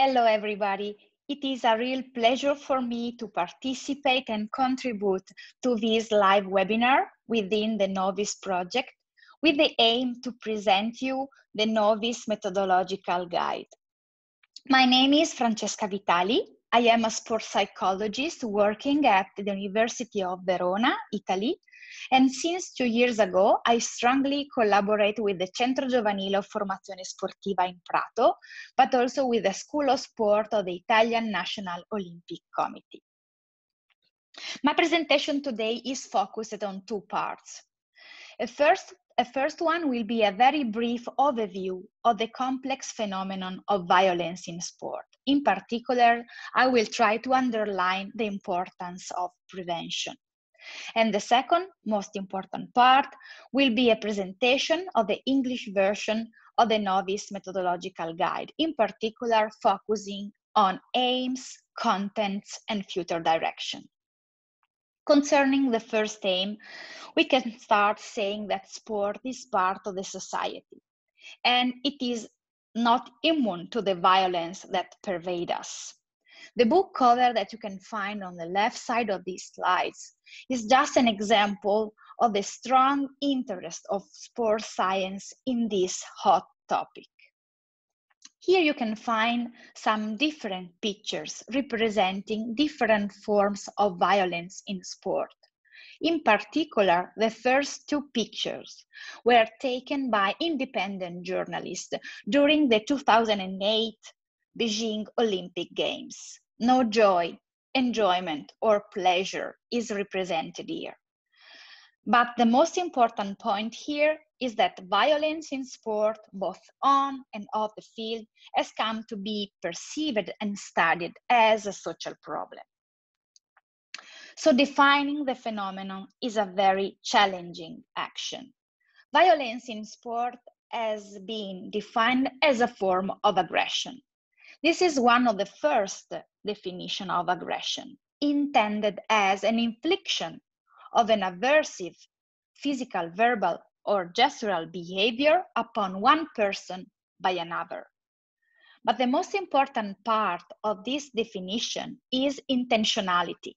Hello, everybody. It is a real pleasure for me to participate and contribute to this live webinar within the Novis project with the aim to present you the Novis methodological guide. My name is Francesca Vitali. I am a sport psychologist working at the University of Verona, Italy. And since 2 years ago, I strongly collaborate with the Centro Giovanile of Formazione Sportiva in Prato, but also with the School of Sport of the Italian National Olympic Committee. My presentation today is focused on two parts. A first one will be a very brief overview of the complex phenomenon of violence in sport. In particular, I will try to underline the importance of prevention. And the second, most important part, will be a presentation of the English version of the Novis methodological guide, in particular focusing on aims, contents, and future direction. Concerning the first aim, we can start saying that sport is part of the society, and it is not immune to the violence that pervades us. The book cover that you can find on the left side of these slides is just an example of the strong interest of sports science in this hot topic. Here you can find some different pictures representing different forms of violence in sport. In particular, the first two pictures were taken by independent journalists during the 2008 Beijing Olympic Games. No joy, enjoyment, or pleasure is represented here. But the most important point here is that violence in sport, both on and off the field, has come to be perceived and studied as a social problem. So defining the phenomenon is a very challenging action. Violence in sport has been defined as a form of aggression. This is one of the first definitions of aggression, intended as an infliction of an aversive physical, verbal, or gestural behavior upon one person by another. But the most important part of this definition is intentionality.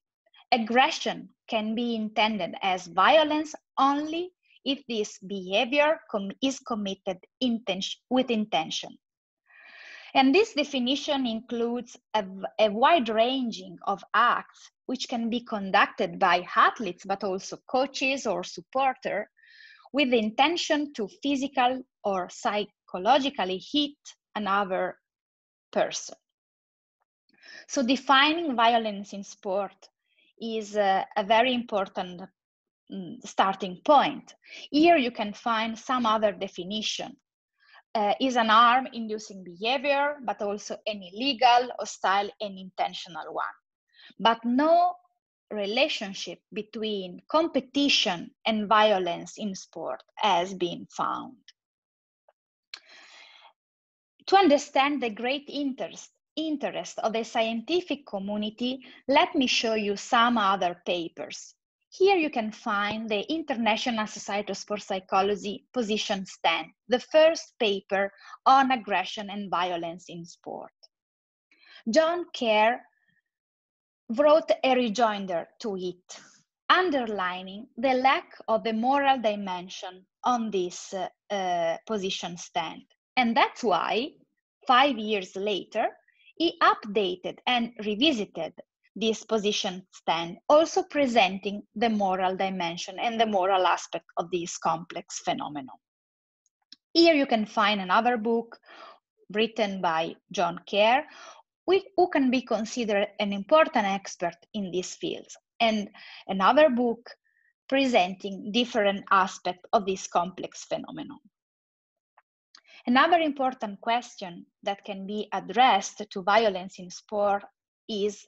Aggression can be intended as violence only if this behavior is committed with intention. And this definition includes a wide-ranging of acts which can be conducted by athletes, but also coaches or supporters, with the intention to physical or psychologically hit another person. So defining violence in sport is a very important starting point. Here you can find some other definition. Is an harm-inducing behavior, but also an illegal, hostile, and intentional one. But no relationship between competition and violence in sport has been found. To understand the great interest of the scientific community, let me show you some other papers. Here you can find the International Society of Sport Psychology position stand, the first paper on aggression and violence in sport. John Kerr wrote a rejoinder to it, underlining the lack of the moral dimension on this position stand. And that's why, 5 years later, he updated and revisited this position stand, also presenting the moral dimension and the moral aspect of this complex phenomenon. Here you can find another book written by John Kerr, who can be considered an important expert in these fields, and another book presenting different aspects of this complex phenomenon. Another important question that can be addressed to violence in sport is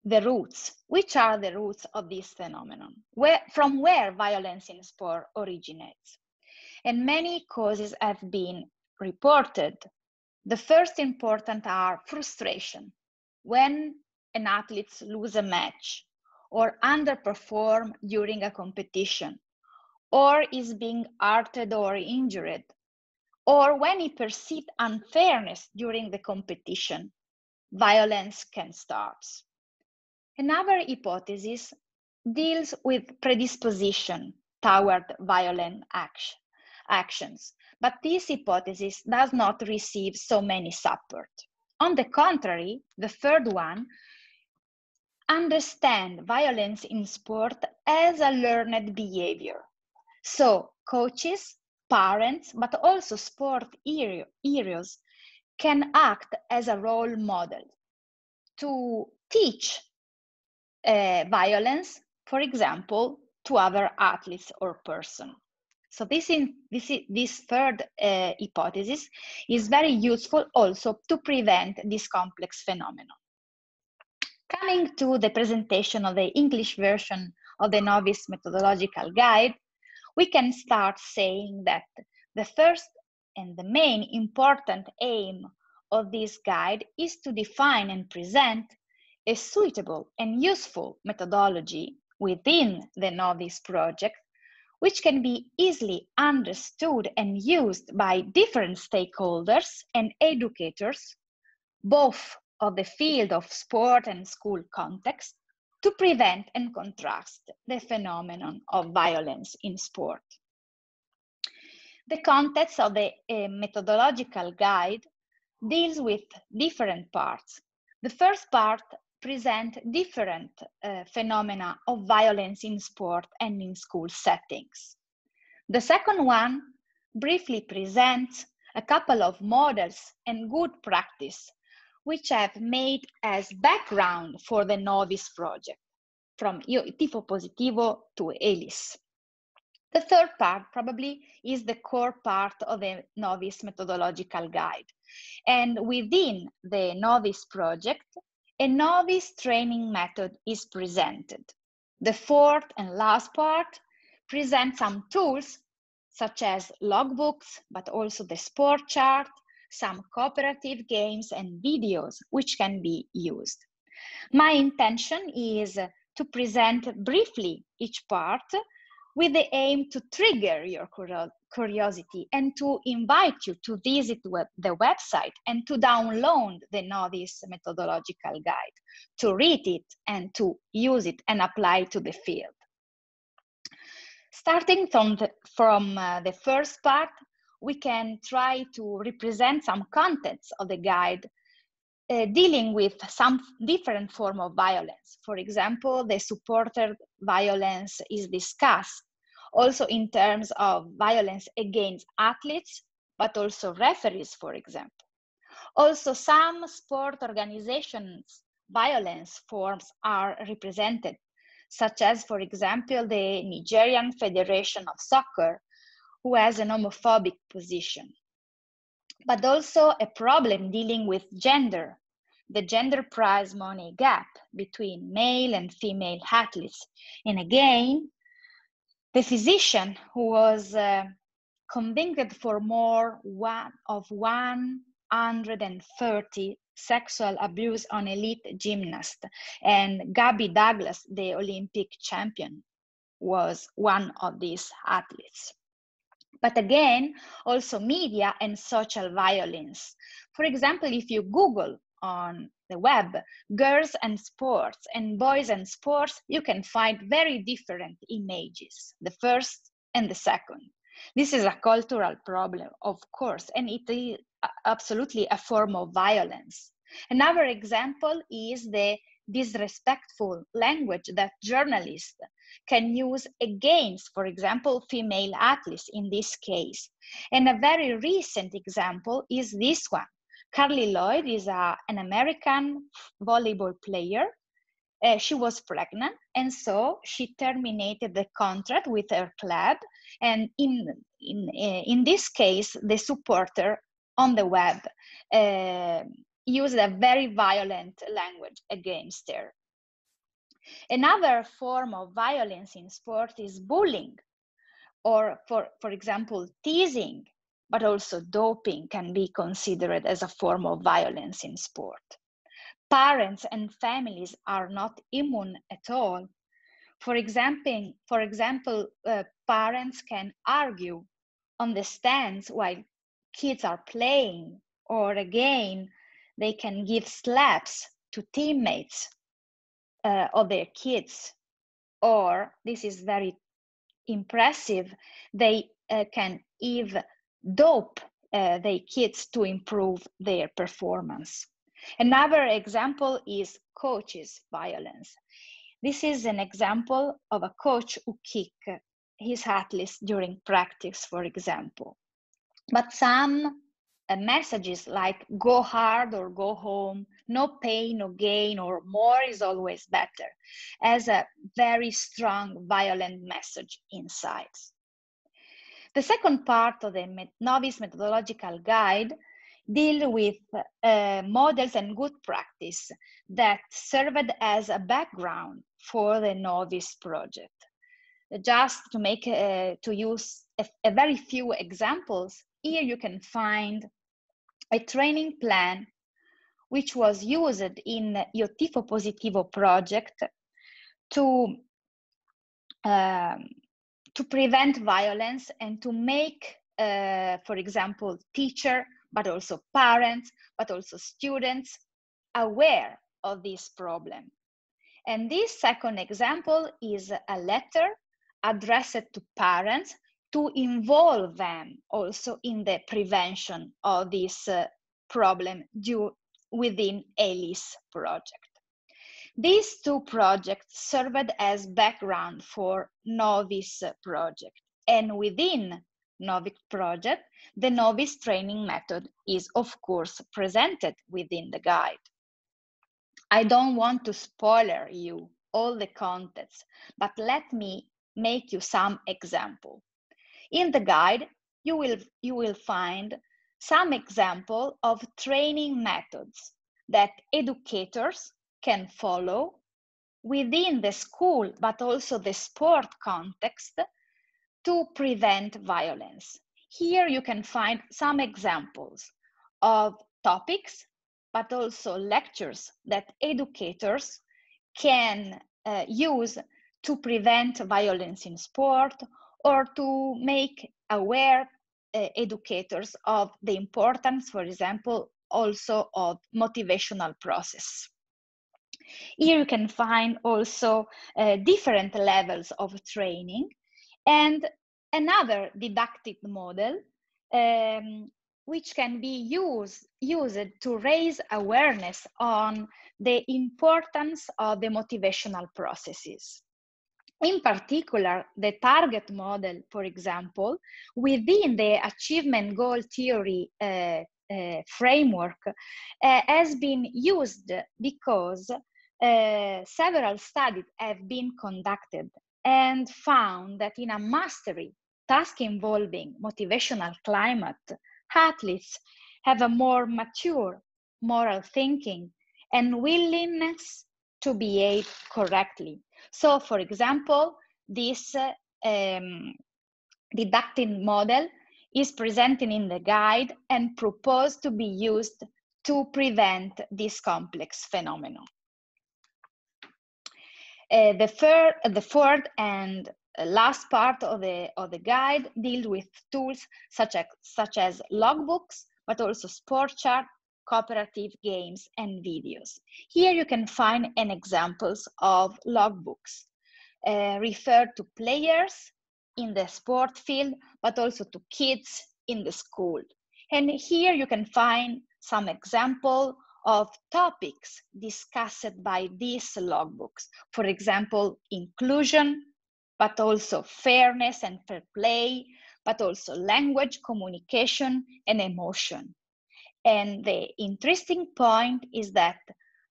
the roots. Which are the roots of this phenomenon? From where violence in sport originates? And many causes have been reported. The first important are frustration, when an athlete loses a match, or underperform during a competition, or is being hurted or injured, or when he perceived unfairness during the competition, violence can start. Another hypothesis deals with predisposition toward violent actions, but this hypothesis does not receive so many support. On the contrary, the third one, understand violence in sport as a learned behavior. So coaches, parents, but also sport heroes can act as a role model to teach violence, for example, to other athletes or person. So this third hypothesis is very useful also to prevent this complex phenomenon. Coming to the presentation of the English version of the Novis Methodological Guide, we can start saying that the first and the main important aim of this guide is to define and present a suitable and useful methodology within the Novis project, which can be easily understood and used by different stakeholders and educators, both of the field of sport and school context, to prevent and contrast the phenomenon of violence in sport. The context of the methodological guide deals with different parts. The first part presents different phenomena of violence in sport and in school settings. The second one briefly presents a couple of models and good practice which have made as background for the Novis project, from Io Tifo Positivo to ELIS. The third part probably is the core part of the Novis methodological guide. And within the Novis project, a Novis training method is presented. The fourth and last part presents some tools such as logbooks, but also the sport chart, some cooperative games and videos which can be used. My intention is to present briefly each part with the aim to trigger your curiosity and to invite you to visit the website and to download the Novis methodological guide, to read it and to use it and apply to the field. Starting from the first part, we can try to represent some contents of the guide dealing with some different form of violence. For example, the supporter violence is discussed, also in terms of violence against athletes, but also referees, for example. Also, some sport organizations' violence forms are represented, such as, for example, the Nigerian Federation of Soccer, who has an homophobic position. But also a problem dealing with gender, the gender prize money gap between male and female athletes. And again, the physician who was convicted for more of 130 sexual abuse on elite gymnasts, and Gabby Douglas, the Olympic champion, was one of these athletes. But again, also media and social violence. For example, if you Google on the web, girls and sports and boys and sports, you can find very different images, the first and the second. This is a cultural problem, of course, and it is absolutely a form of violence. Another example is the disrespectful language that journalists can use against, for example, female athletes in this case. And a very recent example is this one. Carly Lloyd is an American volleyball player. She was pregnant, and so she terminated the contract with her club. And in this case, the supporter on the web used a very violent language against her. Another form of violence in sport is bullying, or for example, teasing, but also doping can be considered as a form of violence in sport. Parents and families are not immune at all. For example, parents can argue on the stands while kids are playing, or again, they can give slaps to teammates of their kids, or this is very impressive, they can even dope their kids to improve their performance. Another example is coaches' violence. This is an example of a coach who kicks his athletes during practice, for example. But some messages like go hard or go home, no pain, no gain, or more is always better, as a very strong, violent message inside. The second part of the Novis methodological guide deal with models and good practice that served as a background for the Novis project. Just to make to use a very few examples, here you can find a training plan which was used in Io Tifo Positivo project to prevent violence and to make, for example, teacher, but also parents, but also students aware of this problem. And this second example is a letter addressed to parents to involve them also in the prevention of this problem within ALIS project. These two projects served as background for Novis project, and within Novis project, the Novis training method is of course presented within the guide. I don't want to spoiler you all the contents, but let me make you some example. In the guide, you will find some example of training methods that educators can follow within the school, but also the sport context to prevent violence. Here you can find some examples of topics, but also lectures that educators can use to prevent violence in sport, or to make aware educators of the importance, for example, also of motivational process. Here you can find also different levels of training and another didactic model which can be used to raise awareness on the importance of the motivational processes. In particular, the target model, for example, within the achievement goal theory framework has been used because several studies have been conducted and found that in a mastery task involving motivational climate, athletes have a more mature moral thinking and willingness to behave correctly. So, for example, this didactic model is presented in the guide and proposed to be used to prevent this complex phenomenon. The fourth and last part of the guide deals with tools such as logbooks, but also sport chart, cooperative games, and videos. Here you can find examples of logbooks referred to players in the sport field, but also to kids in the school. And here you can find some example of topics discussed by these logbooks. For example, inclusion, but also fairness and fair play, but also language, communication, and emotion. And the interesting point is that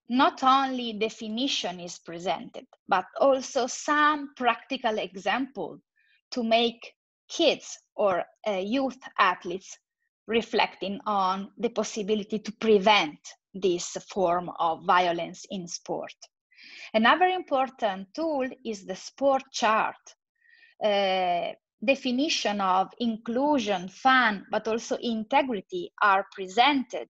not only definition is presented, but also some practical example to make kids or youth athletes reflecting on the possibility to prevent this form of violence in sport. Another important tool is the sport chart. Definition of inclusion, fun, but also integrity are presented.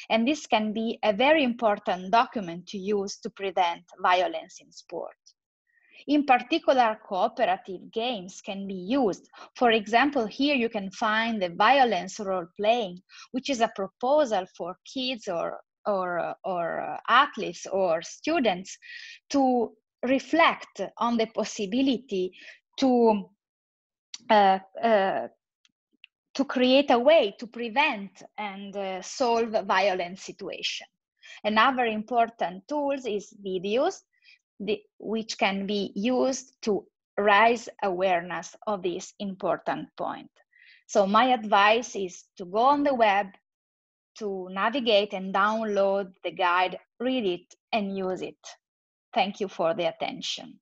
And this can be a very important document to use to prevent violence in sport. In particular, cooperative games can be used. For example, here you can find the violence role playing, which is a proposal for kids or athletes or students to reflect on the possibility to create a way to prevent and solve violent situations. Another important tool is videos, which can be used to raise awareness of this important point. So my advice is to go on the web, to navigate and download the guide, read it, and use it. Thank you for the attention.